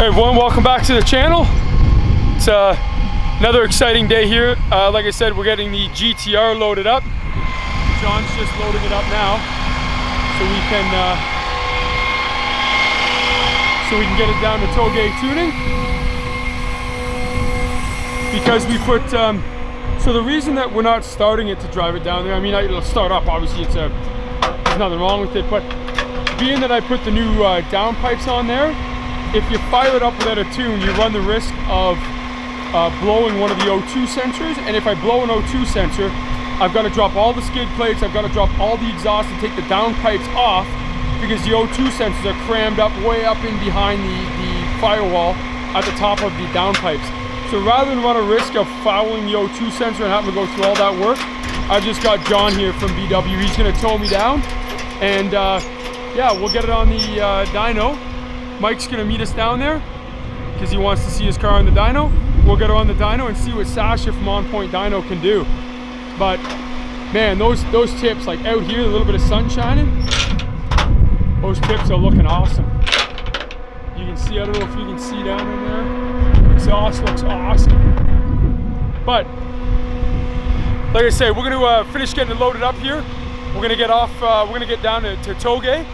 Hey everyone, welcome back to the channel. It's another exciting day here. Like I said, we're getting the GTR loaded up. John's just loading it up now, so we can get it down to tow-gay tuning. Because we put, so the reason that we're not starting it to drive it down there, I mean, it'll start up, obviously there's nothing wrong with it, but being that I put the new downpipes on there, if you fire it up without a tune, you run the risk of blowing one of the O2 sensors. And if I blow an O2 sensor, I've got to drop all the skid plates, I've got to drop all the exhaust and take the downpipes off, because the O2 sensors are crammed up way up in behind the firewall at the top of the downpipes. So rather than run a risk of fouling the O2 sensor and having to go through all that work, I've just got John here from VW. He's going to tow me down, and yeah, we'll get it on the dyno. Mike's gonna meet us down there because he wants to see his car on the dyno. We'll get her on the dyno and see what Sasha from On Point Dyno can do. But man, those tips, like out here, a little bit of sun shining, those tips are looking awesome. You can see, I don't know if you can see down in there, exhaust looks awesome. But like I say, we're gonna finish getting it loaded up here. We're gonna get off, we're gonna get down to tow-gay.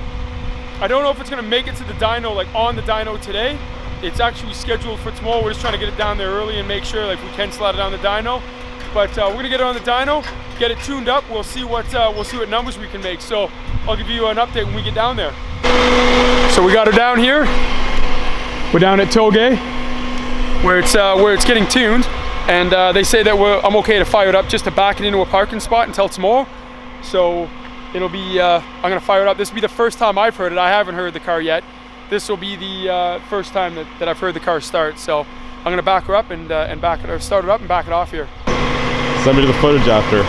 I don't know if it's gonna make it to the dyno, like on the dyno today. It's actually scheduled for tomorrow. We're just trying to get it down there early and make sure like we can slide it on the dyno. But we're gonna get it on the dyno, get it tuned up. We'll see what numbers we can make. So I'll give you an update when we get down there. So we got her down here. We're down at tow-gay, where it's getting tuned, and they say that I'm okay to fire it up just to back it into a parking spot until tomorrow. So it'll be, I'm gonna fire it up. This will be the first time I've heard it. I haven't heard the car yet. This will be the first time that I've heard the car start. So I'm gonna back her up and back it, or start it up and back it off here. Send me the footage after.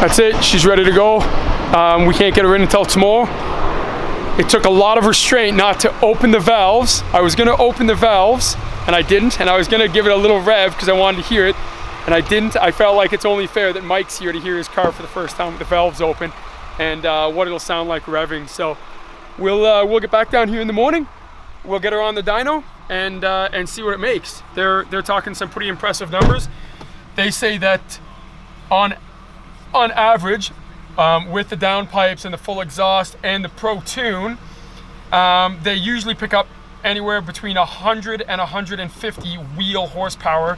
That's it, she's ready to go. We can't get her in until tomorrow. It took a lot of restraint not to open the valves. I was gonna open the valves, and I didn't, and I was gonna give it a little rev because I wanted to hear it, and I didn't. I felt like it's only fair that Mike's here to hear his car for the first time with the valves open, and what it'll sound like revving. So we'll get back down here in the morning. We'll get her on the dyno and see what it makes. They're talking some pretty impressive numbers. They say that on average, with the downpipes and the full exhaust and the Pro Tune, they usually pick up anywhere between 100 and 150 wheel horsepower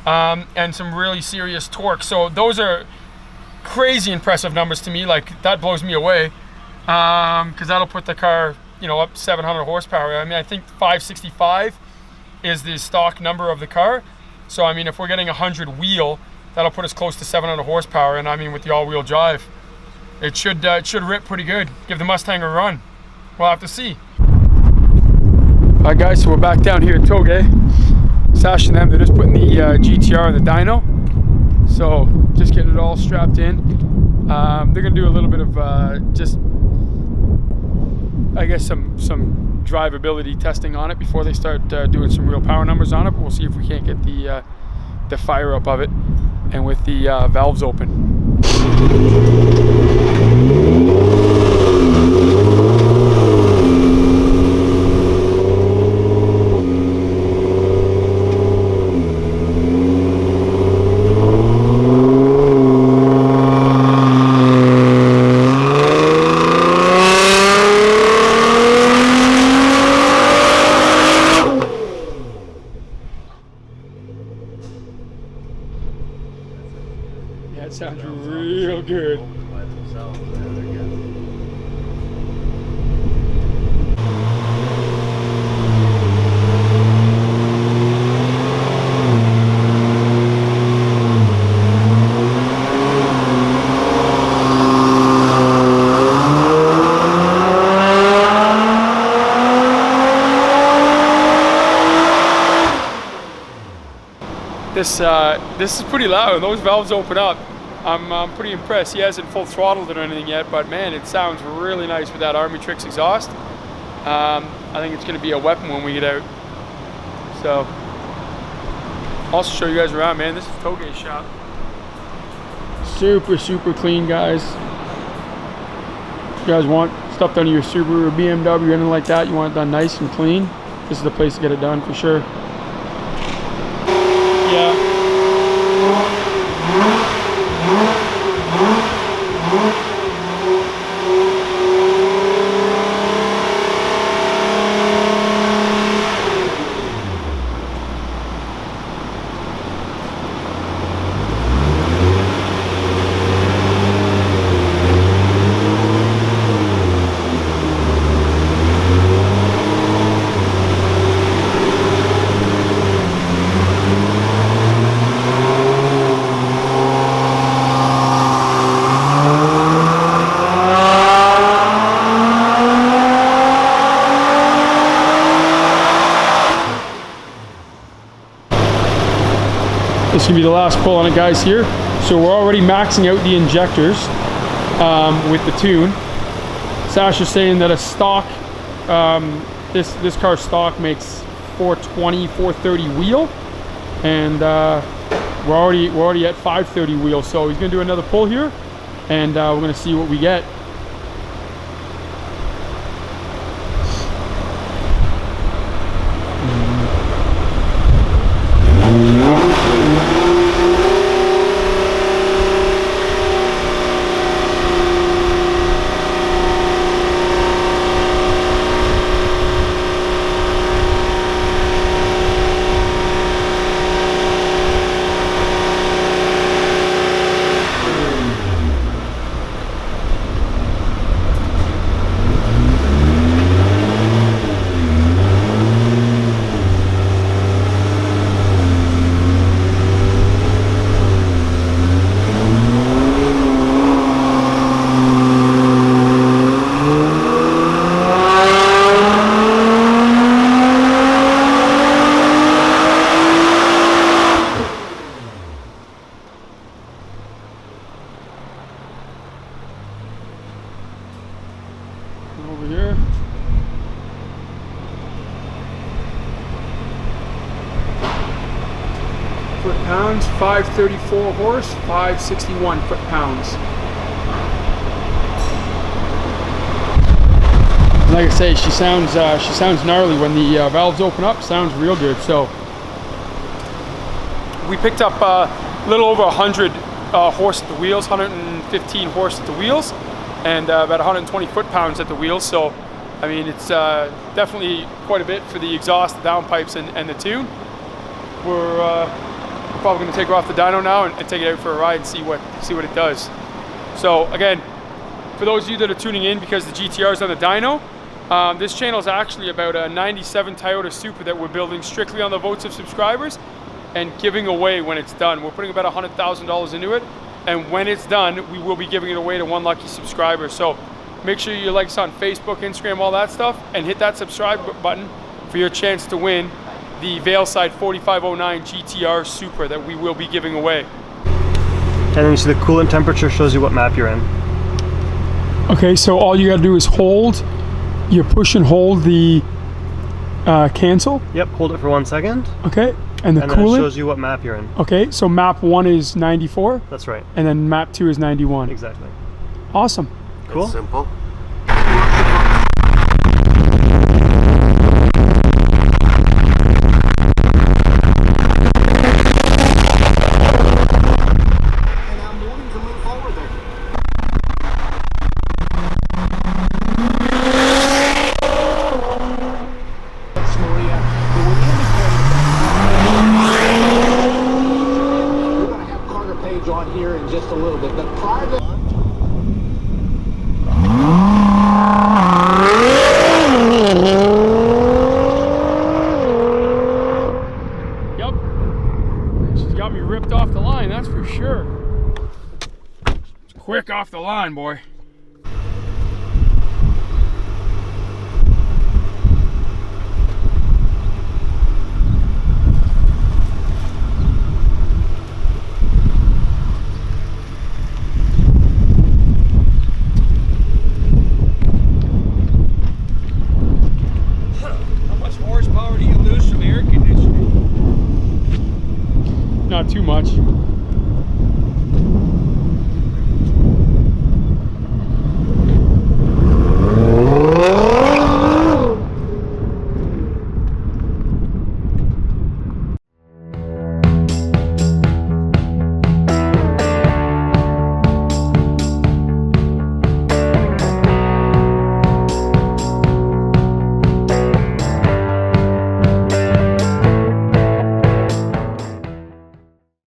and some really serious torque. So those are crazy impressive numbers to me. Like, that blows me away, because that'll put the car, you know, up 700 horsepower. I mean, I think 565 is the stock number of the car. So I mean, if we're getting 100 wheel, that'll put us close to 700 horsepower, and I mean, with the all-wheel drive, it should rip pretty good. Give the Mustang a run. We'll have to see. All right, guys, so we're back down here at tow-gay. Sash and them, they're just putting the GTR on the dyno. So just getting it all strapped in. They're gonna do a little bit of just I guess some drivability testing on it before they start doing some real power numbers on it. But we'll see if we can't get the fire up of it, and with the valves open. That sounds real good. This is pretty loud. Those valves open up. I'm pretty impressed. He hasn't full throttled it or anything yet, but man, it sounds really nice with that Armytrix exhaust. I think it's going to be a weapon when we get out. So, also show you guys around, man. This is Toge's shop. Super, super clean, guys. If you guys want stuff done to your Subaru or BMW or anything like that, you want it done nice and clean, this is the place to get it done for sure. Yeah. This is going to be the last pull on it, guys, here. So we're already maxing out the injectors with the tune. Sasha's saying that a stock, this car stock makes 420, 430 wheel, and we're already at 530 wheel. So he's going to do another pull here, and we're going to see what we get. Over here. Foot-pounds, 534 horse, 561 foot-pounds. Like I say, she sounds gnarly when the valves open up. Sounds real good. So we picked up a little over 100 horse at the wheels, 115 horse at the wheels, and about 120 foot-pounds at the wheels. So, I mean, it's definitely quite a bit for the exhaust, the downpipes, and the tune. We're probably going to take her off the dyno now and take it out for a ride and see what it does. So, again, for those of you that are tuning in because the GTR is on the dyno, this channel is actually about a 97 Toyota Supra that we're building strictly on the votes of subscribers and giving away when it's done. We're putting about $100,000 into it. And when it's done, we will be giving it away to one lucky subscriber. So make sure you like us on Facebook, Instagram, all that stuff, and hit that subscribe button for your chance to win the Veilside 4509 GTR Supra that we will be giving away. And then you see the coolant temperature shows you what map you're in. Okay, so all you gotta do is hold You push and hold the cancel. Yep, hold it for 1 second. Okay, and the And then it coolant. shows you what map you're in. Okay, so map 1 is 94, That's right. and then map 2 is 91. Exactly. Awesome. Cool. It's simple. On here in just a little bit, but prior to Yep. She's got me ripped off the line, that's for sure. Quick off the line, boy.